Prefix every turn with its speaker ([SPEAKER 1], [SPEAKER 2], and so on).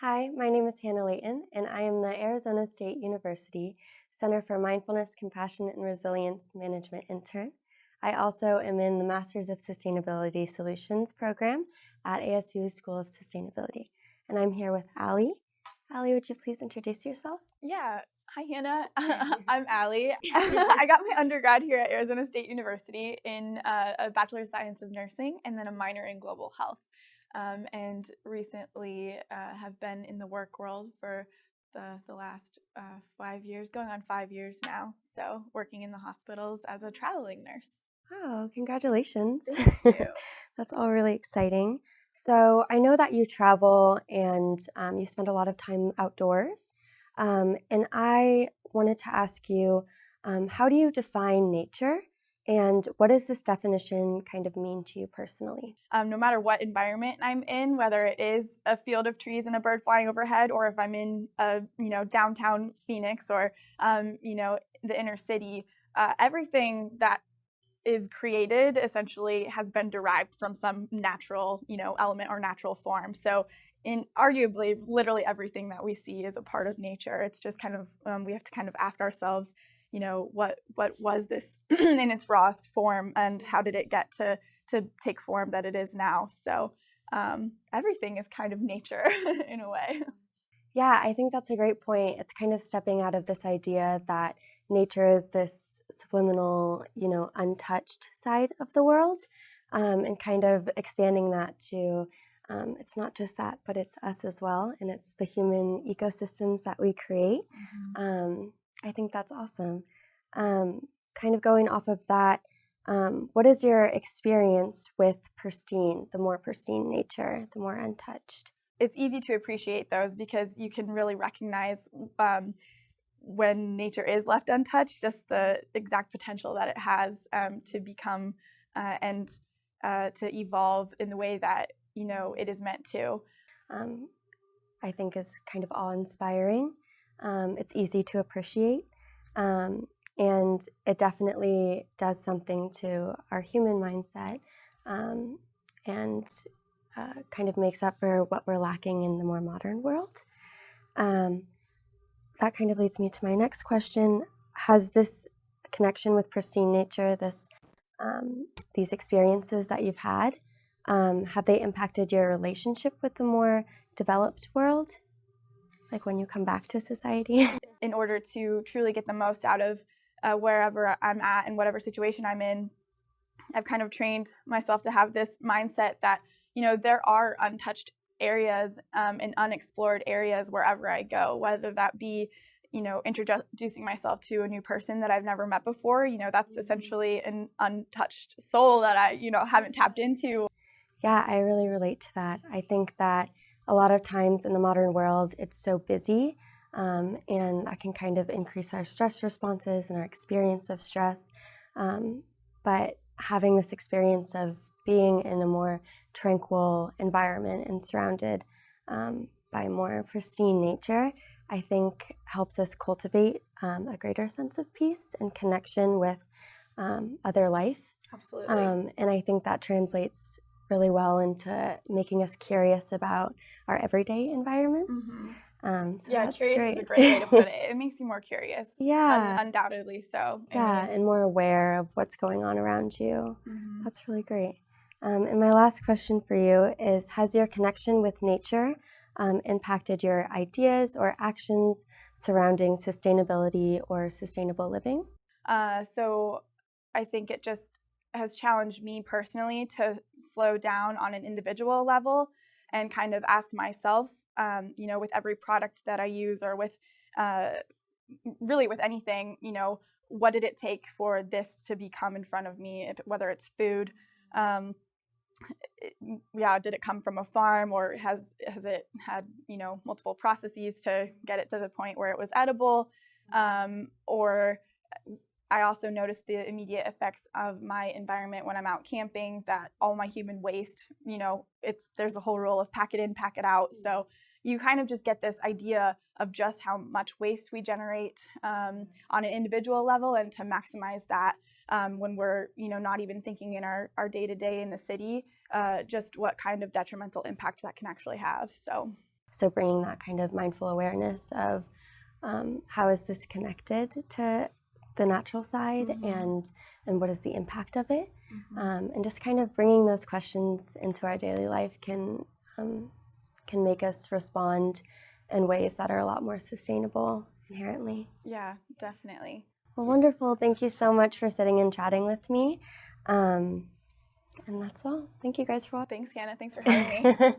[SPEAKER 1] Hi, my name is Hannah Layton, and I am the Arizona State University Center for Mindfulness, Compassion, and Resilience Management intern. I also am in the Masters of Sustainability Solutions program at ASU School of Sustainability. And I'm here with Allie. Allie, would you please introduce yourself?
[SPEAKER 2] Yeah. Hi, Hannah. I'm Allie. I got my undergrad here at Arizona State University in a Bachelor of Science of Nursing and then a minor in Global Health. And recently have been in the work world for the last 5 years, going on 5 years now. So working in the hospitals as a traveling nurse.
[SPEAKER 1] Oh, congratulations.
[SPEAKER 2] Thank you.
[SPEAKER 1] That's all really exciting. So I know that you travel and you spend a lot of time outdoors. And I wanted to ask you, how do you define nature? And what does this definition kind of mean to you personally?
[SPEAKER 2] No matter what environment I'm in, whether it is a field of trees and a bird flying overhead, or if I'm in downtown Phoenix or the inner city, everything that is created essentially has been derived from some natural element or natural form. So in arguably literally everything that we see is a part of nature. It's just kind of we have to kind of ask ourselves, what was this in its rawest form, and how did it get to take form that it is now? So everything is kind of nature in a way.
[SPEAKER 1] Yeah, I think that's a great point. It's kind of stepping out of this idea that nature is this subliminal, untouched side of the world, and kind of expanding that to it's not just that, but it's us as well, and it's the human ecosystems that we create. I think that's awesome. Kind of going off of that, what is your experience with pristine, the more pristine nature, the more untouched?
[SPEAKER 2] It's easy to appreciate those because you can really recognize when nature is left untouched, just the exact potential that it has to become and to evolve in the way that it is meant to.
[SPEAKER 1] I think is kind of awe-inspiring. It's easy to appreciate, and it definitely does something to our human mindset, and kind of makes up for what we're lacking in the more modern world. That kind of leads me to my next question. Has this connection with pristine nature, these experiences that you've had, have they impacted your relationship with the more developed world? Like when you come back to society?
[SPEAKER 2] In order to truly get the most out of wherever I'm at and whatever situation I'm in, I've kind of trained myself to have this mindset that, there are untouched areas and unexplored areas wherever I go, whether that be, introducing myself to a new person that I've never met before. That's essentially an untouched soul that I, haven't tapped into.
[SPEAKER 1] Yeah, I really relate to that. I think that a lot of times in the modern world, it's so busy, and that can kind of increase our stress responses and our experience of stress. But having this experience of being in a more tranquil environment and surrounded by more pristine nature, I think helps us cultivate a greater sense of peace and connection with other life.
[SPEAKER 2] Absolutely.
[SPEAKER 1] And I think that translates really well into making us curious about our everyday environments.
[SPEAKER 2] Yeah,
[SPEAKER 1] that's
[SPEAKER 2] curious
[SPEAKER 1] great.
[SPEAKER 2] is a great way to put it. It makes you more curious.
[SPEAKER 1] Yeah.
[SPEAKER 2] Undoubtedly so.
[SPEAKER 1] Yeah, and more aware of what's going on around you.
[SPEAKER 2] Mm-hmm.
[SPEAKER 1] That's really great. And my last question for you is, has your connection with nature impacted your ideas or actions surrounding sustainability or sustainable living?
[SPEAKER 2] So I think it just has challenged me personally to slow down on an individual level and kind of ask myself, with every product that I use or with really with anything, what did it take for this to become in front of me, whether it's food. Did it come from a farm, or has it had multiple processes to get it to the point where it was edible, or I also noticed the immediate effects of my environment when I'm out camping, that all my human waste, there's a whole rule of pack it in, pack it out. So you kind of just get this idea of just how much waste we generate on an individual level, and to maximize that when we're, not even thinking in our day-to-day in the city, just what kind of detrimental impact that can actually have. So
[SPEAKER 1] So bringing that kind of mindful awareness of how is this connected to the natural side, and what is the impact of it, and just kind of bringing those questions into our daily life can make us respond in ways that are a lot more sustainable inherently.
[SPEAKER 2] Yeah, definitely.
[SPEAKER 1] Well, wonderful. Thank you so much for sitting and chatting with me. And that's all. Thank you guys for watching.
[SPEAKER 2] Thanks, Hannah. Thanks for having me.